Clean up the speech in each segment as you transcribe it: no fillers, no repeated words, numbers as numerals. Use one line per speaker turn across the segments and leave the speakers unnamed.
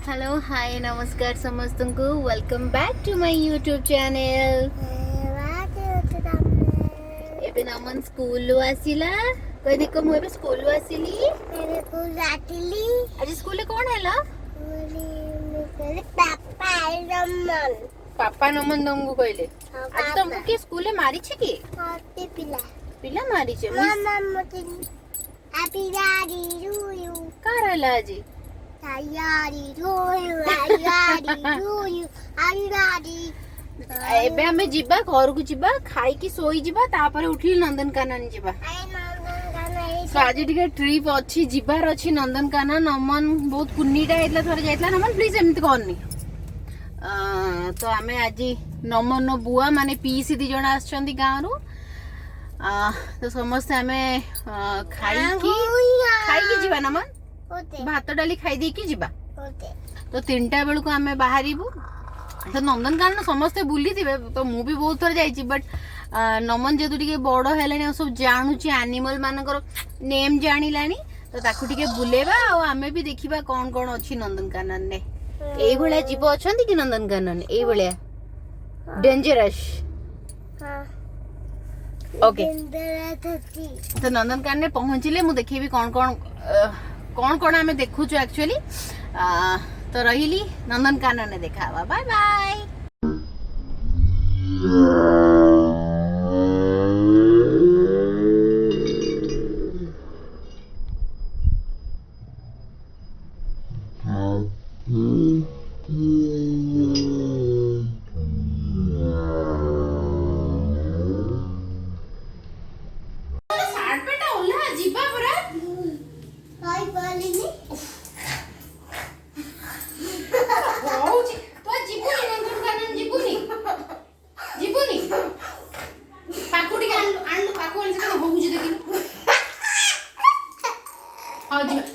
Hello hi नमस्कार समस्त को welcome back to my YouTube channel. एबे नमन स्कूल आसिला कहि देखो मु एबे स्कूल आसिली आज स्कूल ले कोन हैला पापा नमन दंगु कहले आज तुमको के स्कूल ले मारी छे के पिला पिला मारी छे मामा मते हैप्पी डैडी टू यू का रहला आज एबे हमें जिबा घर को जिबा खाई की सोई जिबा तापर उठली नंदनकानन जिबा तो आज टिके ट्रिप अछि जिबार अछि नंदनकानन नमन बहुत कुन्नीटा हेतला थरे जाइतला नमन प्लीज एमति करनी तो हमें आज नमन नो बुआ माने पीसी दी जण आछंती गांव रु तो समस्त हमें खाई की जिबा नमन भात डाली खाई दे की जिबा तो 3टा बेलू को आमे बाहरिबू तो नंदनकानन समस्ते बुली थिबे तो मु भी बहुत थर जाइछि बट नमन जेतु टिके बड़ हेलानी सब जानूची एनिमल मानकर नेम जानिलानी तो ताकू टिके बुलेबा और आमे भी देखिबा कोन कोन अछि नंदनकानन ने एई भलिया जीव अछंती कि नंदनकानन एई भलिया डेंजरस ओके तो नंदनकानन ने पहुंचले मु देखिबी कोन कोन आमे देखु छु एक्चुअली तो रहिली नंदनकानन ने देखा बाय बाय।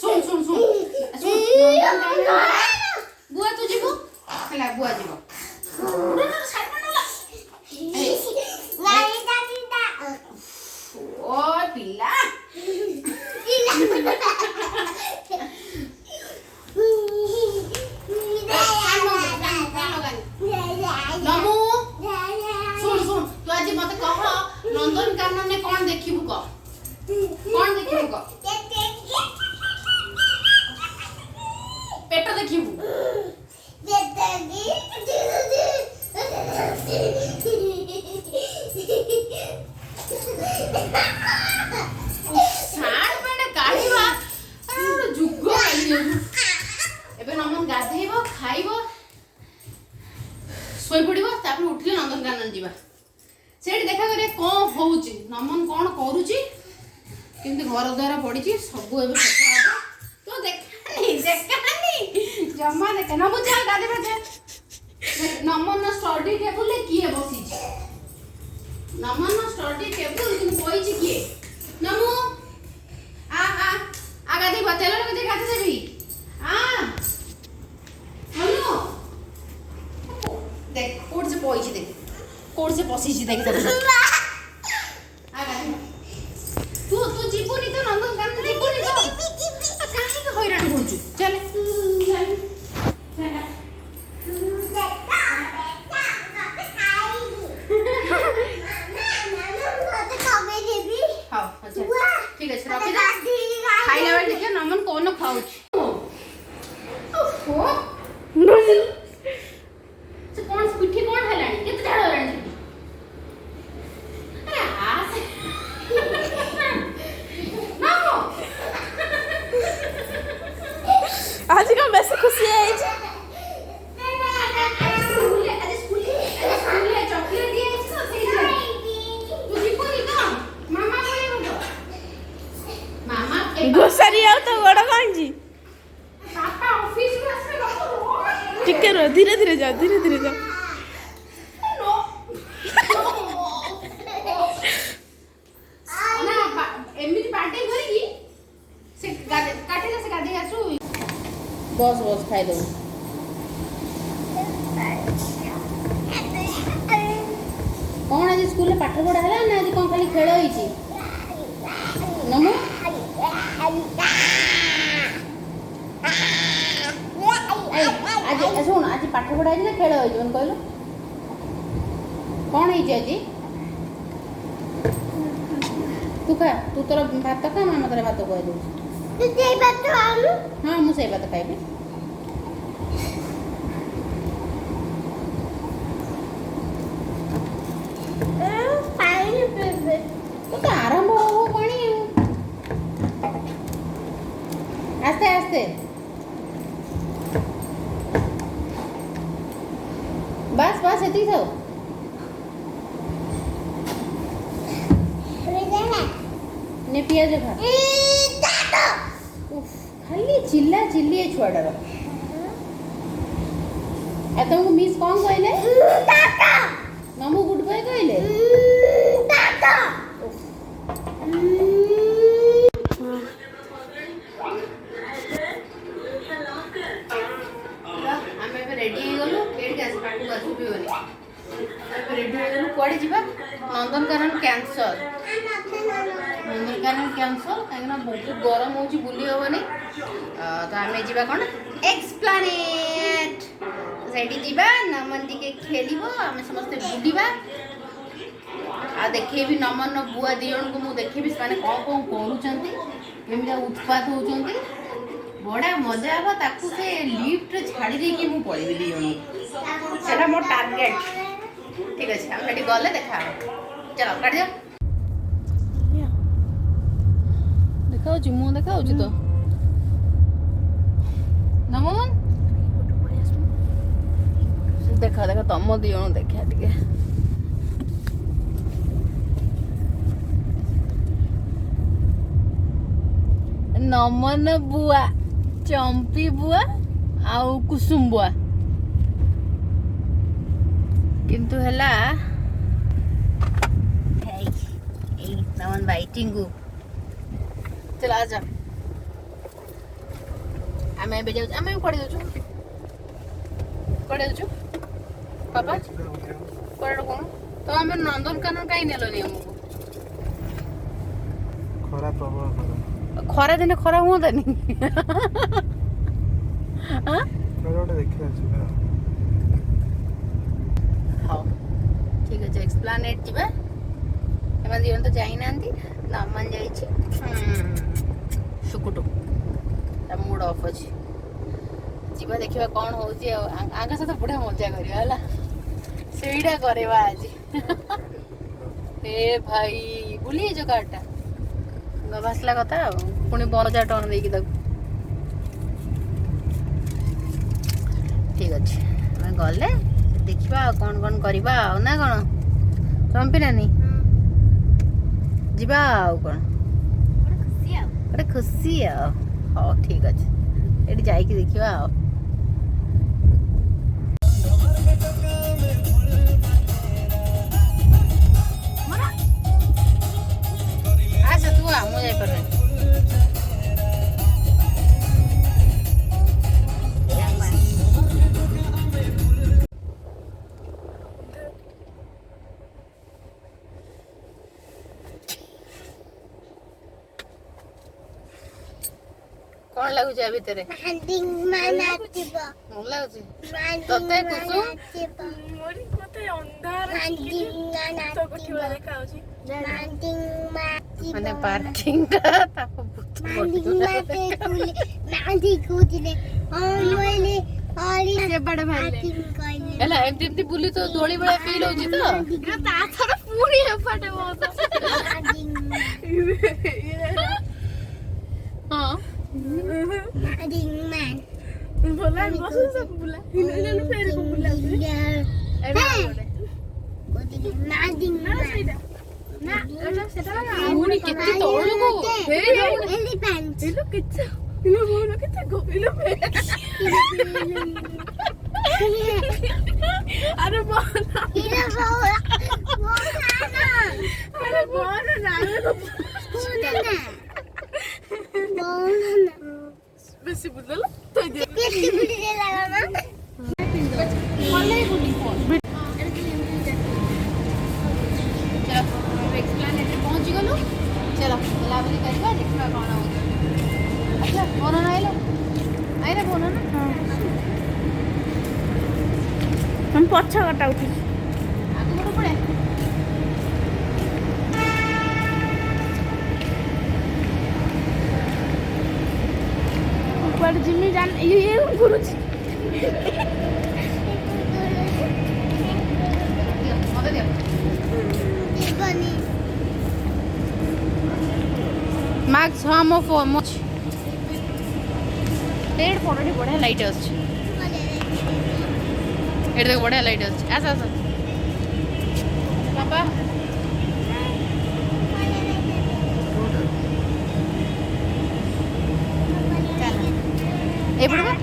सुन सुन सुन बुआ तू जीवो हला बुआ जीवो ओ पिला नमु सुन सुन तू आज मते कह नंदनकानन ने कोन देखिबू क कोन देखिबू क पेट देखिबू साड पेट काढिबा जुग एबे नमन गाधेइबो खाइबो सोई पड़िबो तापर उठली नंदनकानन जीवा सेठ देखा करे कोन होउची नमन कोन करूची किंतु घर द्वारा पड़ीची सब एबे सफा हबो तो देखानी जम्मा देख नमु चल गादे बजे नमन स्टडी टेबल ले किए बसी छी नमन स्टडी टेबल किन कोइची किए नमु आ गादे बतेलो के गादे देबी हेलो देख कोड से पोइची देख कोड से पसीची देख सब आ गादे तू जीवनी तो नंदनकानन जीवनी तो काहे के हैरान होछु चल ठीक है रखी खाइला बेल देखियो नमन कोन खाउछ ओहो से कोन पिठी कोन हलानी केते झाड़ हलानी अरे हां मामो आज का वैसे खुशी है
घोसारी आउ तो गोड़ कांजी
पापा ऑफिस में आसे रखो
टिके रो धीरे धीरे जा
नो ना एमिति पार्टी करी से काटे से गादे आसु बस खाइ दो कौन आज स्कूल में पाठ पढ़ा है ना आज कौन खाली खेल होई नमो ଶୁଣ ଆଜି ପାଠ ପଢ଼ା ହେଇଛି ନା ଖେଳ ହେଇଛି ମାନେ କହିଲୁ କ'ଣ ହେଇଛି ଆଜି? ତୁ ଖା, ତୁ ତୋର ଭାତ ଖା, ମାମା ତୋର ଭାତ ଖୁଆଇ ଦେଉଛି। ହଁ ମୁଁ ସେଇ ଭାତ ଖାଇବି। ତୁ ତ ଆରମ୍ଭ ହବ ପାଣି ଆସ୍ତେ ଆସ୍ତେ ବାସ୍ ବାସ୍ ଏତିକି ଥାଉ। ନେ ପିଆଜ ଖା। ଉଫ୍, ଖାଲି ଚିଲ୍ଲା ଚିଲ୍ଲି ଏ ଛୁଆଟାର। ଆଉ ତମକୁ ମିସ୍ କ'ଣ କହିଲେ? ମାମୁ ଗୁଡ୍ ବାଇ କହିଲେ? ଆମେ ଏବେ ରେଡି ହେଇଗଲୁ। ଏଇଠି ଆସି ପାଖକୁ ଆସିବିବନି। ଏବେ ରେଡି ହେଇଗଲୁ। କୁଆଡ଼େ ଯିବା? ନନ୍ଦନକାନନ କ୍ୟାନ୍ସଲ। ନନ୍ଦନକାନନ କ୍ୟାନ୍ସଲ କାହିଁକିନା ବହୁତ ଗରମ ହେଉଛି, ବୁଲି ହେବନି। ତ ଆମେ ଯିବା କ'ଣ ଏକ୍ସପ୍ଲାନେଟ୍। ସେଇଠି ଯିବା, ନମନ ଟିକେ ଖେଳିବ, ଆମେ ସମସ୍ତେ ବୁଲିବା। ଆଉ ଦେଖେଇବି ନମନର ବୁଆ ଦୁଇ ଜଣଙ୍କୁ ମୁଁ ଦେଖେଇବି ସେମାନେ କ'ଣ କ'ଣ କରୁଛନ୍ତି, କେମିତିଆ ଉତ୍ପାତ ହେଉଛନ୍ତି। ବଢ଼ିଆ ମଜା ହେବ। ତାକୁ ସେ ଲିଫ୍ଟରେ ଛାଡ଼ି ଦେଇକି ମୁଁ ପଳେଇବି ଦୁଇ ଜଣଙ୍କୁ। ସେଇଟା ମୋ ଟାର୍ଗେଟ୍। ଠିକ୍ ଅଛି, ଆମେ ସେଠି ଗଲେ ଦେଖା ହେବ। ଚାଲ କାଟିଦିଅ। ଦେଖାଉଛି ମୁହଁ ଦେଖାଉଛି ତ ନମନ। ଦେଖା ଦେଖା ତମ ଦୁଇ ଜଣ ଦେଖିଆ ଟିକେ। ନମନ ବୁଆ, ଚମ୍ପି ବୁଆ ଆଉ କୁସୁମ ବୁଆ। କିନ୍ତୁ ହେଲା ଏଇ ନମନ ବାଇଟିଙ୍ଗୁ। चल आजा। ଆମେ ଏବେ ଯାଉଛୁ। ଆମେ କୁଆଡ଼େ ଯାଉଛୁ? କୁଆଡ଼େ ଯାଉଛୁ ବାପା? କୁଆଡ଼େ କ'ଣ? ତ ଆମେ ନନ୍ଦନକାନନ କାହିଁ ନେଲନି ଆମକୁ?
ଖରା ପ୍ରବଳ ଖରା।
ଖରା ଦିନେ ଖରା ହୁଅନ୍ତାନି?
ଗୋଟେ ଦେଖିବା ଯିବା।
ହଉ ଠିକ୍ ଅଛି, ଏକ୍ସପ୍ଲାନେଟ୍ ଯିବା। ଏମାନେ ଦୁଇ ଜଣ ତ ଯାଇନାହାନ୍ତି, ନମନ ଯାଇଛି ସୁକୁଟୁ, ତା ମୁଡ୍ ଅଫ୍ ଅଛି। ଯିବା ଦେଖିବା କ'ଣ ହେଉଛି। ଆଉ ଆଙ୍କ ସହିତ ବଢ଼ିଆ ମଜା କରିବା ହେଲା, ସେଇଟା କରିବା ଆଜି। ଏ ଭାଇ ବୁଲି ଯାଇଛ କାର୍ଟା ଭାସିଲା କଥା ଆଉ ପୁଣି 12,000 ଟଙ୍କା ଦେଇକି ତାକୁ। ଠିକ୍ ଅଛି, ଆମେ ଗଲେ ଦେଖିବା ଆଉ କ'ଣ କ'ଣ କରିବା ଆଉ ନା କ'ଣ ଚମ୍ପି ନାନୀ? ଯିବା ଆଉ କ'ଣ ଗୋଟେ ଖୁସି ଆଉ। ହଉ ଠିକ୍ ଅଛି, ଏଠି ଯାଇକି ଦେଖିବା ଆଉ। ଆଚ୍ଛା ତୁ ଆ, ମୁଁ ଯାଇପାରିବିନି। କ'ଣ ଲାଗୁଛି ଆ ଭିତରେ? ଭଲ ଲାଗୁଛି ତତେ କୁସୁମ? ମାନେ ପାର୍କିଂ ଟା ତାକୁ ହେଲା ଏମିତି ଏମିତି ବୁଲି ତ ଦୋଳି ଭଳିଆ ଫିଲ୍ ହଉଛି ତ। ତାଥର ପୁଣି ଏପଟେ ହଁ କେତେ ତଳକୁ ବେଶୀ ବୁଝିଲ ପହଞ୍ଚିଗଲୁ। ଚାଲ ବୁଲାବୁଲି କରିବା, ଦେଖିବା କ'ଣ ହଉଛି। ଆଚ୍ଛା ବୋନ ଆଇଲା ଆଇଲା ବୋନ ନା
हम पछ गटा उठी
ଆଗକୁ ପଳେଇ
କୁଆଡ଼େ ଜିମି ଜାନ ଇଏ ଘୁରୁଛି
ମତେ ଦିଅ ମାକ୍ସ ହଁ ମୋ ଫୋନ୍ ଅଛି ଏଇଠି ଫଟୋଟି ବଢ଼ିଆ ଲାଇଟ୍ ଆସୁଛି ଏଠି ଦେଖ ବଢ଼ିଆ ଲାଇଟ୍ ଆସୁଛି ଆସ ଆସ ବାପା ଏପଟେ ବା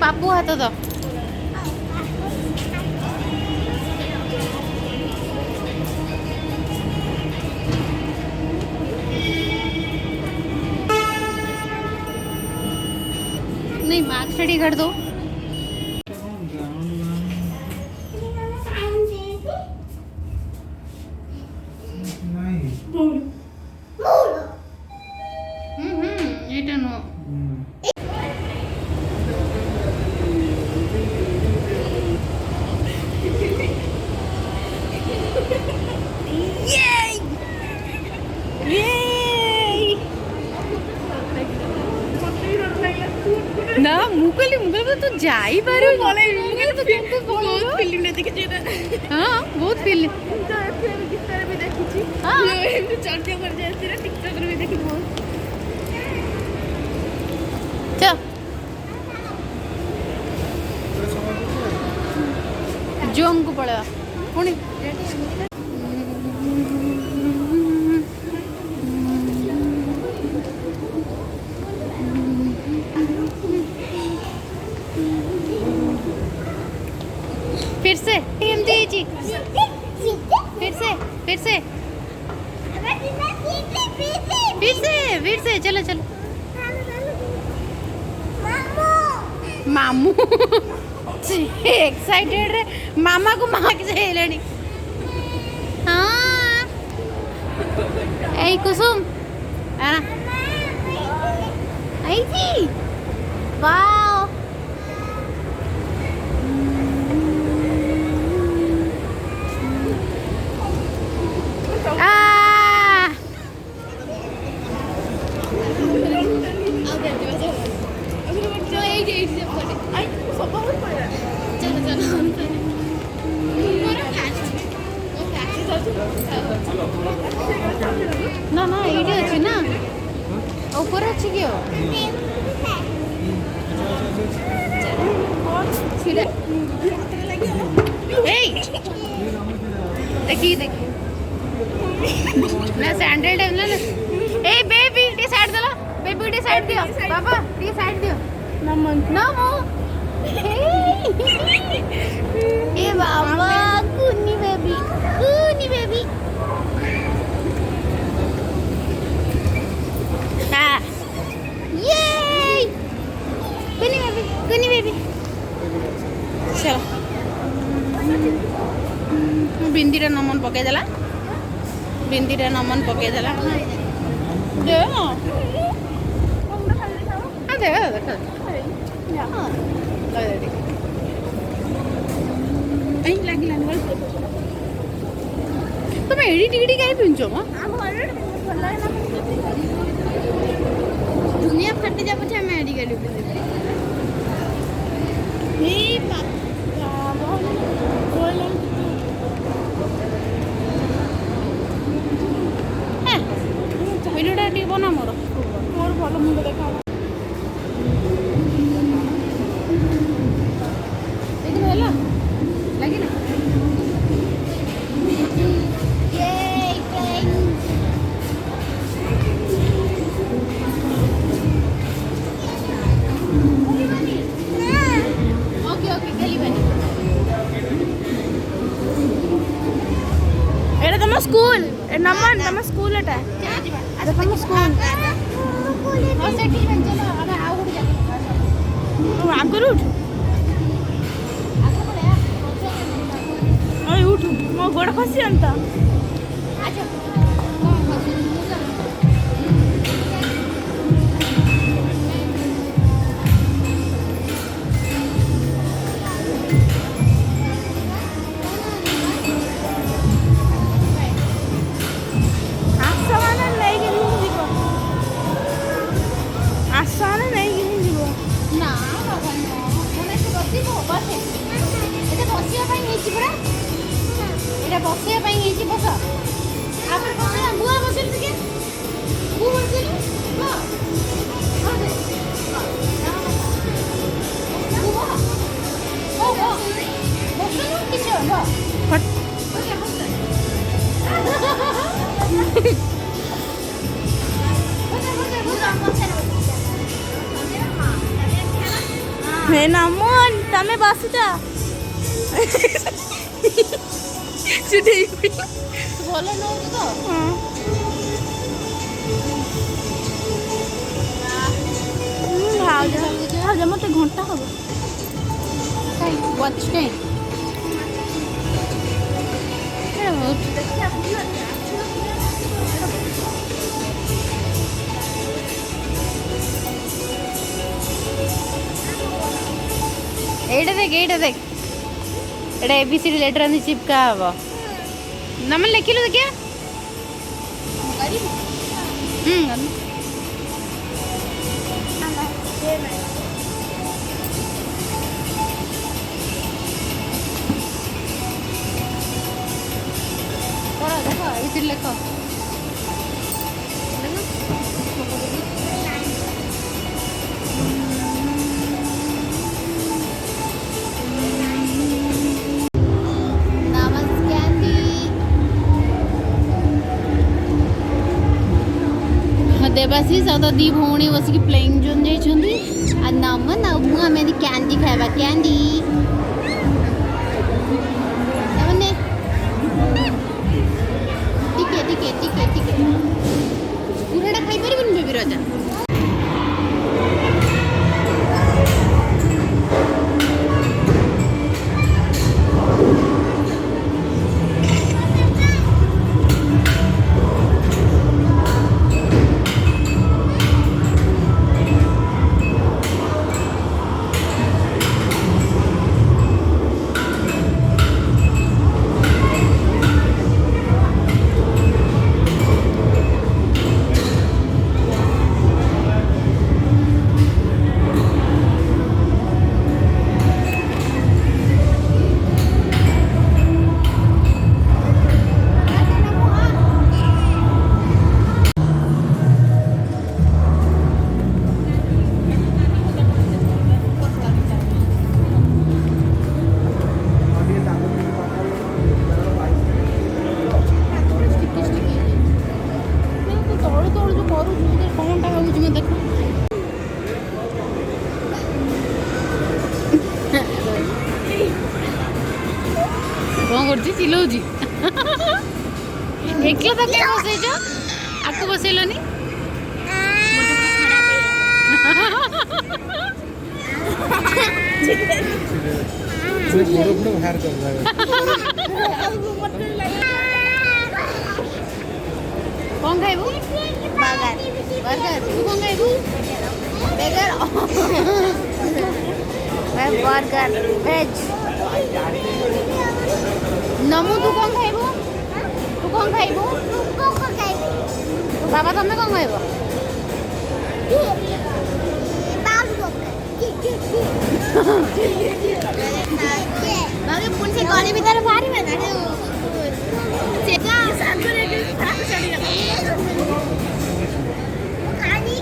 ପାପୁ ହାତ ତ नहीं मार्क्स रेडी कर दो এটা নো ना मुकली तो जा ही पा रही हो
बहुत फिल्म देखी
हाँ बहुत फिल्म
गीतर भी देखी
हाँ
चर्चा कर जाए टिकटक भी देखी बहुत
चल जोंग को पड़ेगा पुणी फिर से फिर से चलो चलो मामू एक्साइटेड रे मामा को मामा के लेनी हाँ ए कुसुम आना आई थी वाओ ना ना ये अच्छी ना ऊपर अच्छी क्यों देखिए देखिए ना सैंडल टाइम ना ए बेबी टी साइड दला बेबी टी साइड दियो पापा टी साइड दियो ना मो ए बाबा कुनी बेबी ये कुनी बेबी चलो बिंदीर नमन पकईदेला बिंदीर नमन पकईदेला दे देख तुम एडी टिकटी कहीं पिंच दुनिया फटे जा पछे मैं एडी गाड़ी भिडियोटा टी बना मोर भल मुंड देखा
स्कूल नमन तम स्कूल एटा तम स्कूल आगुर उठ उठ मो गोड़ खसी अंत
बसिया ପାଇଁ ହେଇଛି ବସ après ବସିଆ ବୁଆ ବସିଲୁ ଟିକେ ବୁଆ ବସିଲୁ ବୁଆ ବସିଲୁ କିଛି ହବ
हे नमन तमे बसुच
ଭଲ ନଉଛୁ ତ
भाज मत घंटा हम
watch time ଏଇଟା ଦେଖ ଏଇଟା ABCD ଲେଟର ଆଣି ଚିପକା ହବ ନମନ ଲେଖିଲୁ ଦେଖିଆ ଦେଖ ABCD ଲେଖ देवाशीष आ दी भौणी बसिक प्लेइंग जोन जाइछंदी आ नमन आ मु हमें दी कैंडी खाइबा कैंडी नमन ने टिके पूराटा खाइ परिबन बेबी राजा कौन कर चिल्लाऊँ एकला तो क्या बसैच आपको बसैलनी कौन खाइबू बर्गर तू कौन खाइबू बर्गर बर्गर वेज नमू तू कौन खाइबू बाबा तुम्हें कौन खाइबो बाबा पुन से गली भीतर बाहर में ना सेका सागरे के खराब चली गई खानी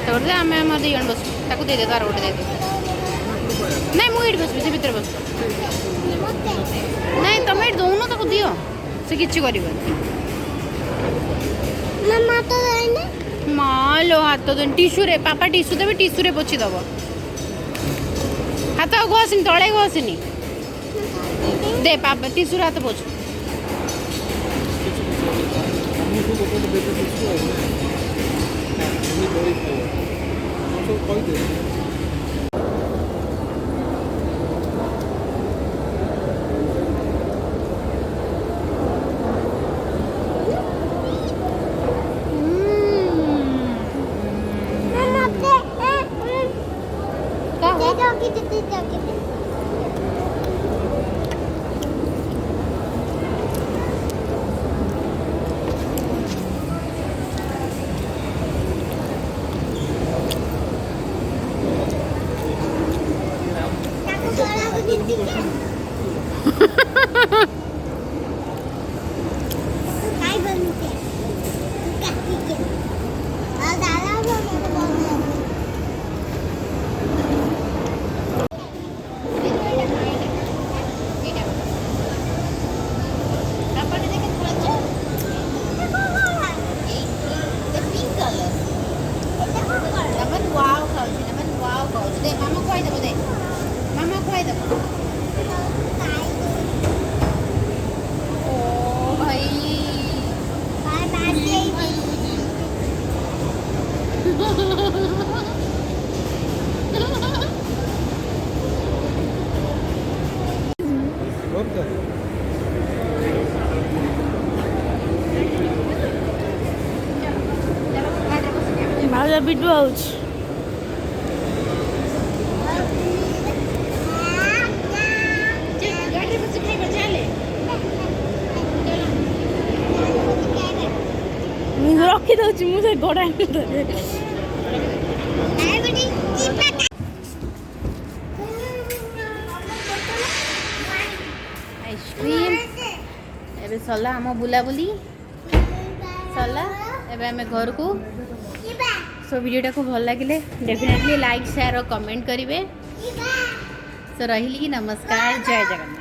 तोड़ दे आम आम दी जन बस ताकू दे दे तार गोटे दे दे नहीं मुझे बस से भीतर बस नहीं तुम ये दौन ताकू दियो से किसी कर माँ लो हाथ देन टीस्यू रे पापा टीस्यू देवे टीस्यू रे पोछी दब हाथ आगे घसनी तले घसनी दे पापा टीस्यू हाथ पोछ
ଭିଡ଼ିଓ ହେଉଛି।
ଗାଡ଼ିରେ ବସି ଖାଇବା ଚାଲେ।
ମୁଁ ରଖିଦେଉଛି, ମୁଁ ସେ ଗୋଡ଼ା
ଆଇସ୍କ୍ରିମ୍ ଏବେ ସରିଲା ଆମ ବୁଲାବୁଲି ସରିଲା। ଏବେ ଆମେ ଘରକୁ। ସୋ ଭିଡ଼ିଓଟାକୁ ଭଲ ଲାଗିଲେ ଡେଫିନେଟଲି ଲାଇକ୍ ସେୟାର ଆଉ କମେଣ୍ଟ କରିବେ। ସୋ ରହିଲି, ନମସ୍କାର, ଜୟ ଜଗନ୍ନାଥ।